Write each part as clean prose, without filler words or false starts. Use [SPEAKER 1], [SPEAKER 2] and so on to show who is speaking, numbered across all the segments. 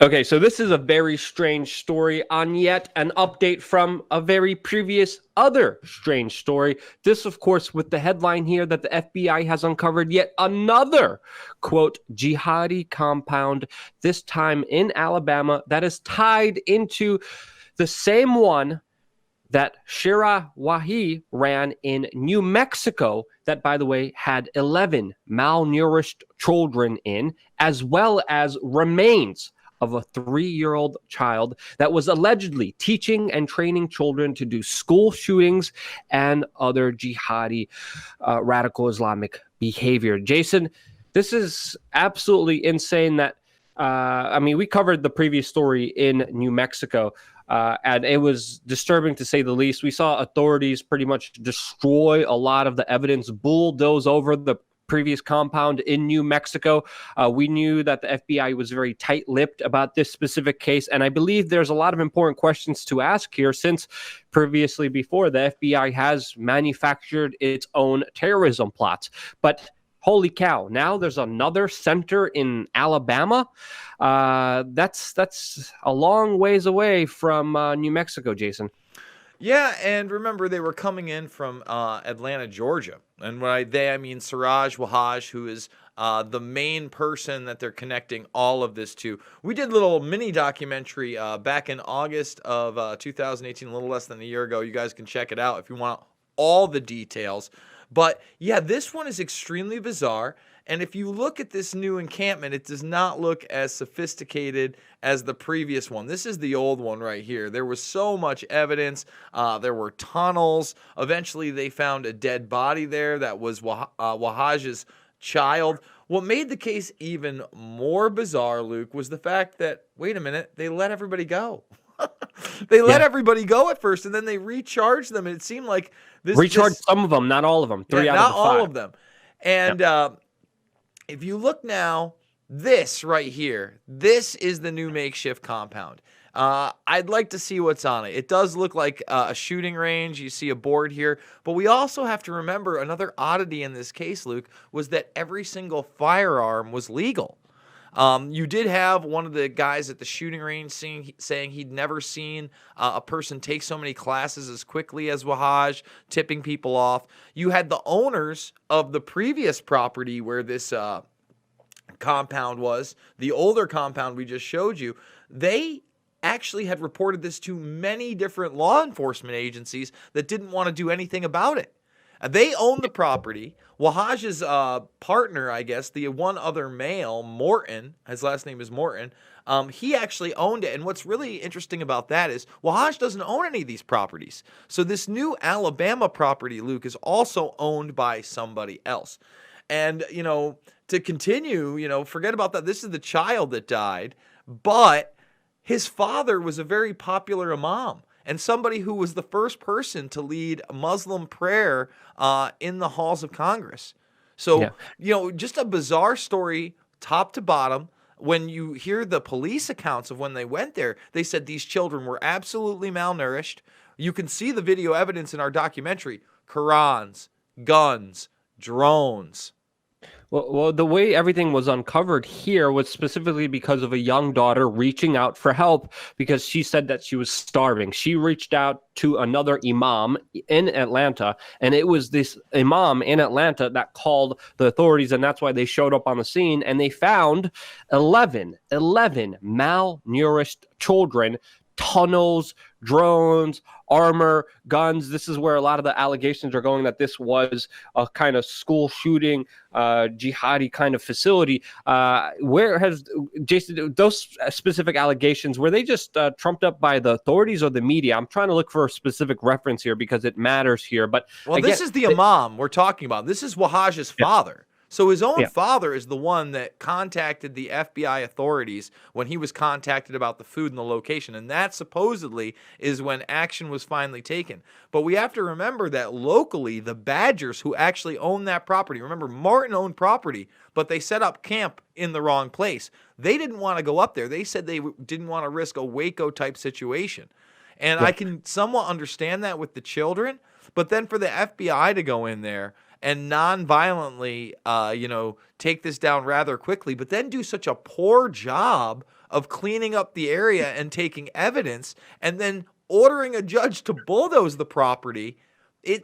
[SPEAKER 1] Okay, so this is a very strange story on yet an update from a very previous other strange story. This, of course, with the headline here that the FBI has uncovered yet another, quote, jihadi compound, this time in Alabama, that is tied into the same one that Shira Wahi ran in New Mexico, that, by the way, had 11 malnourished children in, as well as remains of a 3-year-old child that was allegedly teaching and training children to do school shootings and other jihadi radical Islamic behavior. Jason, this is absolutely insane that, we covered the previous story in New Mexico, and it was disturbing to say the least. We saw authorities pretty much destroy a lot of the evidence, bulldoze over the previous compound in New Mexico. We knew that the FBI was very tight-lipped about this specific case, and I believe there's a lot of important questions to ask here, since previously before the FBI has manufactured its own terrorism plots. But holy cow, now there's another center in Alabama. That's a long ways away from New Mexico, Jason.
[SPEAKER 2] Yeah, and remember, they were coming in from Atlanta, Georgia. And I mean Siraj Wahaj, who is the main person that they're connecting all of this to. We did a little mini documentary back in August of 2018, a little less than a year ago. You guys can check it out if you want all the details. But yeah, this one is extremely bizarre. And if you look at this new encampment, it does not look as sophisticated as the previous one. This is the old one right here. There was so much evidence. There were tunnels. Eventually, they found a dead body there that was Wahaj's child. What made the case even more bizarre, Luke, was the fact that, wait a minute, they let everybody go. They let everybody go at first, and then they recharged them. And it seemed like
[SPEAKER 1] recharged some of them, not all of them. Three out of the 5.
[SPEAKER 2] Not all of them. And if you look now, this right here, this is the new makeshift compound. I'd like to see what's on it. It does look like a shooting range. You see a board here. But we also have to remember another oddity in this case, Luke, was that every single firearm was legal. You did have one of the guys at the shooting range saying he'd never seen a person take so many classes as quickly as Wahaj, tipping people off. You had the owners of the previous property where this compound was, the older compound we just showed you. They actually had reported this to many different law enforcement agencies that didn't want to do anything about it. They own the property. Wahaj's partner, I guess, the one other male, Morton, his last name is Morton, he actually owned it. And what's really interesting about that is Wahaj doesn't own any of these properties. So this new Alabama property, Luke, is also owned by somebody else. And, to continue, forget about that. This is the child that died, but his father was a very popular imam, and somebody who was the first person to lead Muslim prayer in the halls of Congress. So, just a bizarre story, top to bottom. When you hear the police accounts of when they went there, they said these children were absolutely malnourished. You can see the video evidence in our documentary. Qurans, guns, drones.
[SPEAKER 1] Well, the way everything was uncovered here was specifically because of a young daughter reaching out for help because she said that she was starving. She reached out to another imam in Atlanta, and it was this imam in Atlanta that called the authorities, and that's why they showed up on the scene, and they found 11 malnourished children, tunnels, drones, armor, guns. This is where a lot of the allegations are going, that this was a kind of school shooting, jihadi kind of facility. Where has, Jason, those specific allegations, were they just trumped up by the authorities or the media? I'm trying to look for a specific reference here because it matters here. But
[SPEAKER 2] again, this is the imam we're talking about. This is Wahaj's father. So his own father is the one that contacted the FBI authorities when he was contacted about the food and the location. And that supposedly is when action was finally taken. But we have to remember that locally, the Badgers who actually own that property, remember, Martin owned property, but they set up camp in the wrong place. They didn't want to go up there. They said they didn't want to risk a Waco type situation. And I can somewhat understand that with the children. But then for the FBI to go in there and non-violently, take this down rather quickly, but then do such a poor job of cleaning up the area and taking evidence and then ordering a judge to bulldoze the property.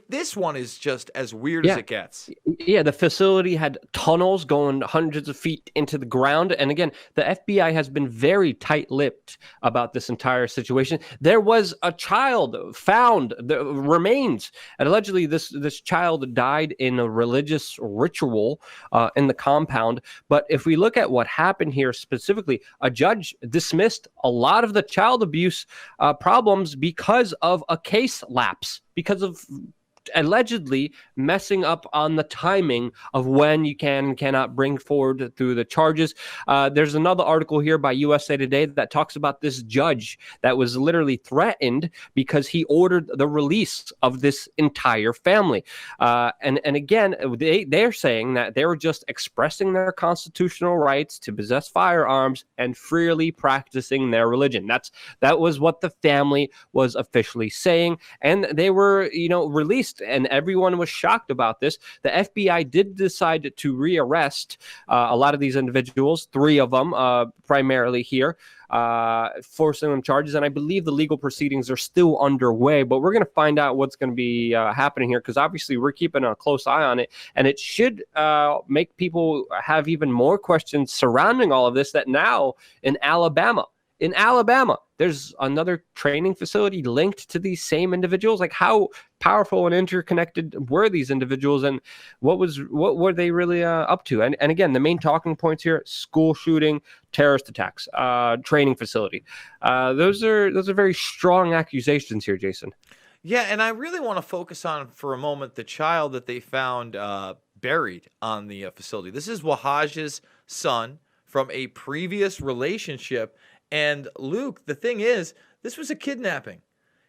[SPEAKER 2] This one is just as weird as
[SPEAKER 1] Yeah.
[SPEAKER 2] it gets.
[SPEAKER 1] Yeah, the facility had tunnels going hundreds of feet into the ground. And again, the FBI has been very tight-lipped about this entire situation. There was a child found, the remains, and allegedly this child died in a religious ritual in the compound. But if we look at what happened here specifically, a judge dismissed a lot of the child abuse problems because of a case lapse, because of allegedly messing up on the timing of when you can and cannot bring forward through the charges. There's another article here by USA Today that talks about this judge that was literally threatened because he ordered the release of this entire family. And again, they're saying that they were just expressing their constitutional rights to possess firearms and freely practicing their religion. That was what the family was officially saying, and they were, released. And everyone was shocked about this. The FBI did decide to rearrest a lot of these individuals, 3 of them primarily here, forcing them charges. And I believe the legal proceedings are still underway, but we're going to find out what's going to be happening here, because obviously we're keeping a close eye on it. And it should make people have even more questions surrounding all of this, that now in Alabama, there's another training facility linked to these same individuals. Like, how powerful and interconnected were these individuals, and what were they really up to? And again, the main talking points here: school shooting, terrorist attacks, training facility. Those are very strong accusations here, Jason.
[SPEAKER 2] Yeah, and I really want to focus on for a moment the child that they found buried on the facility. This is Wahaj's son from a previous relationship. And Luke, the thing is, this was a kidnapping.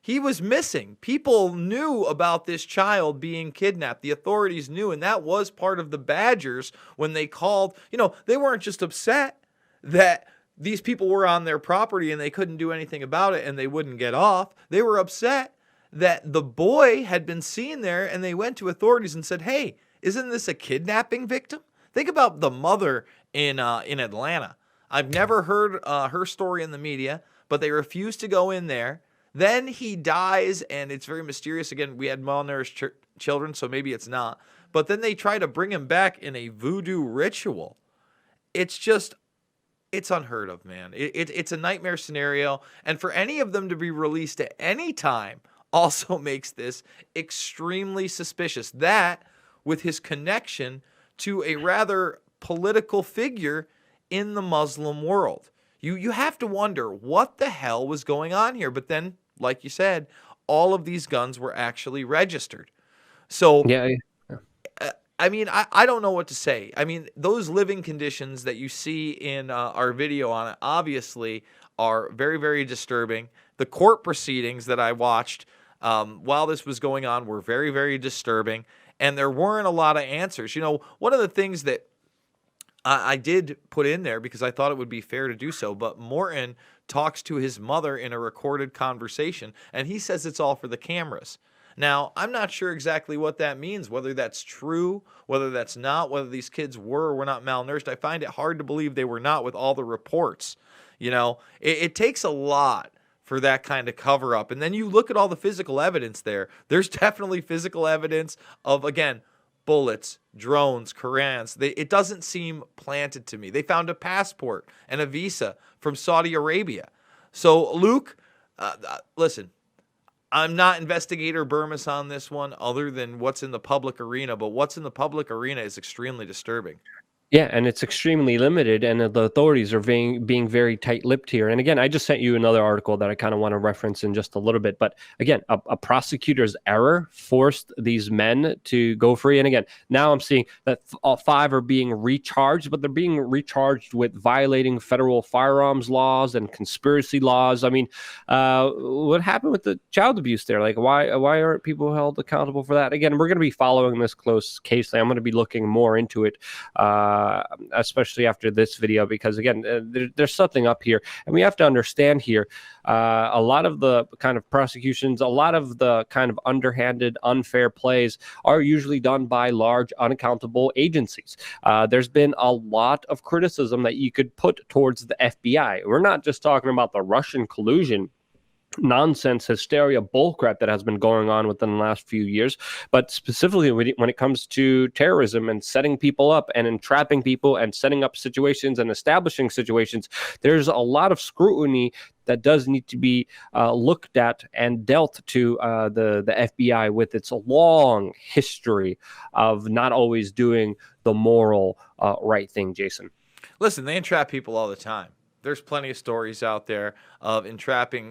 [SPEAKER 2] He was missing. People knew about this child being kidnapped. The authorities knew, and that was part of the Badgers when they called. They weren't just upset that these people were on their property and they couldn't do anything about it and they wouldn't get off. They were upset that the boy had been seen there, and they went to authorities and said, "Hey, isn't this a kidnapping victim?" Think about the mother in Atlanta. I've never heard her story in the media, but they refused to go in there. Then he dies, and it's very mysterious. Again, we had malnourished children, so maybe it's not. But then they try to bring him back in a voodoo ritual. It's unheard of, man. It's a nightmare scenario. And for any of them to be released at any time also makes this extremely suspicious. That, with his connection to a rather political figure in the Muslim world. You have to wonder what the hell was going on here. But then, like you said, all of these guns were actually registered. So,
[SPEAKER 1] Yeah.
[SPEAKER 2] I mean, I don't know what to say. I mean, those living conditions that you see in our video on it obviously are very, very disturbing. The court proceedings that I watched while this was going on were very, very disturbing. And there weren't a lot of answers. One of the things that I did put in there because I thought it would be fair to do so, but Morton talks to his mother in a recorded conversation, and he says it's all for the cameras. Now, I'm not sure exactly what that means, whether that's true, whether that's not, whether these kids were or were not malnourished. I find it hard to believe they were not with all the reports. It takes a lot for that kind of cover up. And then you look at all the physical evidence there. There's definitely physical evidence of, again, bullets, drones, Korans. It doesn't seem planted to me. They found a passport and a visa from Saudi Arabia. So, Luke, listen, I'm not investigator Burmis on this one other than what's in the public arena, but what's in the public arena is extremely disturbing.
[SPEAKER 1] Yeah, and it's extremely limited, and the authorities are being very tight-lipped here. And again, I just sent you another article that I kind of want to reference in just a little bit. But again, a prosecutor's error forced these men to go free. And again, now I'm seeing that all 5 are being recharged, but they're being recharged with violating federal firearms laws and conspiracy laws. I mean, what happened with the child abuse there? Like, why aren't people held accountable for that? Again, we're going to be following this case. I'm going to be looking more into it especially after this video, because again, there's something up here, and we have to understand here. A lot of the kind of prosecutions, a lot of the kind of underhanded, unfair plays are usually done by large, unaccountable agencies. There's been a lot of criticism that you could put towards the FBI. We're not just talking about the Russian collusion nonsense, hysteria, bullcrap that has been going on within the last few years, but specifically when it comes to terrorism and setting people up and entrapping people and setting up situations and establishing situations, there's a lot of scrutiny that does need to be looked at and dealt to the FBI with its long history of not always doing the moral right thing, Jason.
[SPEAKER 2] Listen, they entrap people all the time. There's plenty of stories out there of entrapping,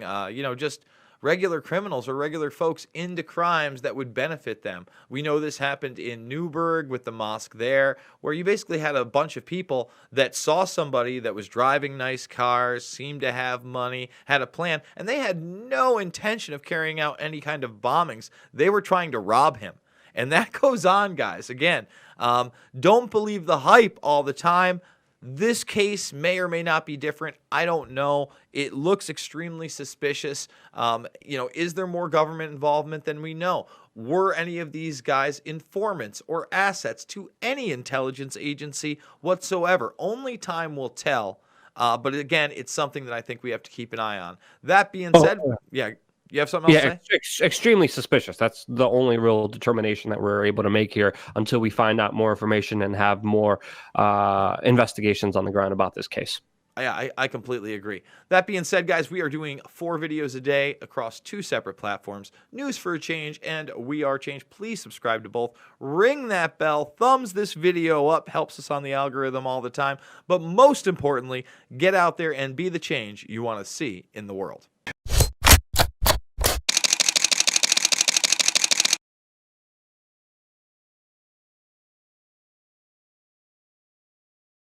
[SPEAKER 2] just regular criminals or regular folks into crimes that would benefit them. We know this happened in Newburgh with the mosque there, where you basically had a bunch of people that saw somebody that was driving nice cars, seemed to have money, had a plan, and they had no intention of carrying out any kind of bombings. They were trying to rob him. And that goes on, guys. Again, don't believe the hype all the time. This case may or may not be different. I don't know. It looks extremely suspicious. Is there more government involvement than we know? Were any of these guys informants or assets to any intelligence agency whatsoever? Only time will tell. But again, it's something that I think we have to keep an eye on. That being said, yeah. You have something else to
[SPEAKER 1] say? Extremely suspicious. That's the only real determination that we're able to make here until we find out more information and have more investigations on the ground about this case.
[SPEAKER 2] I completely agree. That being said, guys, we are doing 4 videos a day across 2 separate platforms, News for a Change and WeAreChange. Please subscribe to both. Ring that bell. Thumbs this video up. Helps us on the algorithm all the time. But most importantly, get out there and be the change you want to see in the world.